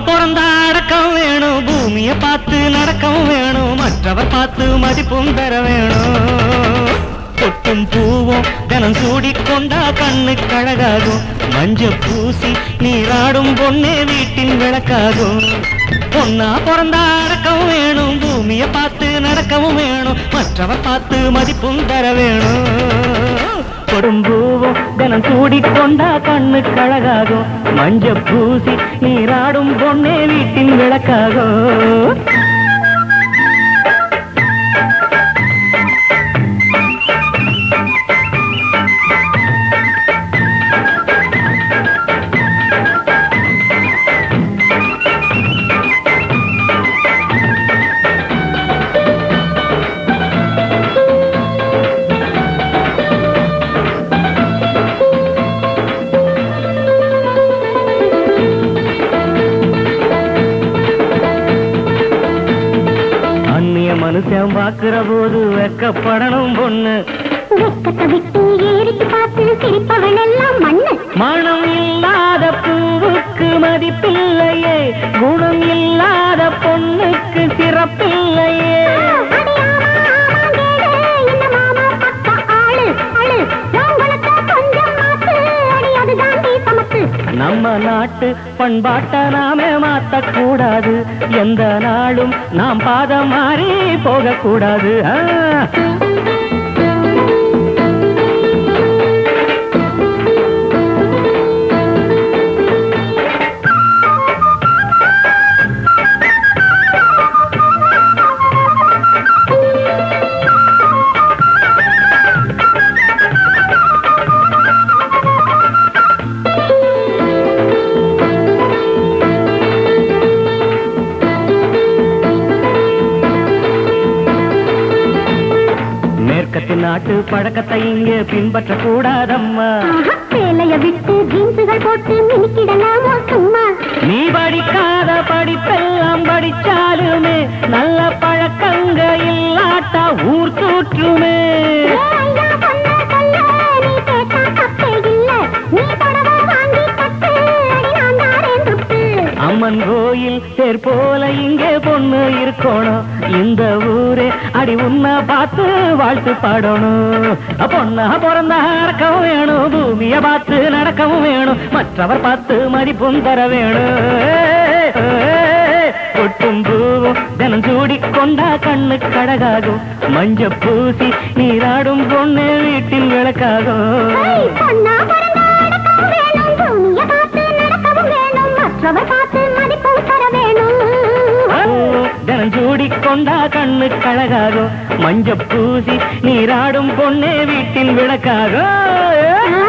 பிறந்தா அடக்கம் வேணும், பூமியை பார்த்து நடக்கவும் வேணும், மற்றவர் பார்த்து மதிப்பும் தர வேணும். பொட்டும் பூவும் தினம் சூடிக்கொண்டா கண்ணுக்கு அழகாகும், மஞ்ச பூசி நீராடும் பொண்ணே வீட்டின் விளக்காகும். பொண்ணா பிறந்தா அடக்கவும் வேணும், பூமியை பார்த்து நடக்கவும் வேணும், மற்றவர் பார்த்து மதிப்பும் தர வேணும். கொடும்பூவும் தினம் சூடிக்கொண்டா கண்ணுக்கு அழகாகும், மஞ்ச பூசி நீராடும் பொண்ணே வீட்டின் விளக்காகும். மனுஷன் பாக்குற போது வெக்கப்படணும் பொண்ணு, வெக்கத்தை விட்டு ஏறிட்டு பார்த்து சிரிப்பவன் எல்லாம் மண்ணு. மனம் இல்லாத பூவுக்கு மதிப்பில்லையே, குணம் இல்லாத பொண்ணுக்கு சிறப்பில்லையே. நம்ம நாட்டு பண்பாட்ட நாமே மாத்தக்கூடாது, எந்த நாளும் நாம் பாதம் மாறி போகக்கூடாது. நாட்டு பழக்கத்தை இங்கே பின்பற்ற கூடாதம்மா, வேலைய விட்டு ஜீன்ஸுகள் போட்டு மினிக்கிடலாமோ சும்மா. நீ படிக்காத படிப்பெல்லாம் படிச்சாலுமே நல்ல பழக்கங்க இல்லாட்டா ஊர் தூற்றுமே. அம்மன் கோயில் தேர் போல இங்கே பொண்ணு இருக்கணும், இந்த ஊரே அடி உன்னை பார்த்து வாழ்த்து பாடணும். பொண்ணா பிறந்தா நடக்கவும் வேணும், பூமியை பார்த்து நடக்கவும் வேணும், மற்றவர் பார்த்து மதிப்பும் தர வேணும். பொட்டும் பூவும் தினம் சூடிக்கொண்டா கண்ணுக்கு அழகாகும், மஞ்ச பூசி நீராடும் பொண்ணு வீட்டின் விளக்காகும். தினம் சூடிக்கொண்டா கண்ணுக்கு அழகாகும், மஞ்ச பூசி நீராடும் பொண்ணே வீட்டின் விளக்காகும்.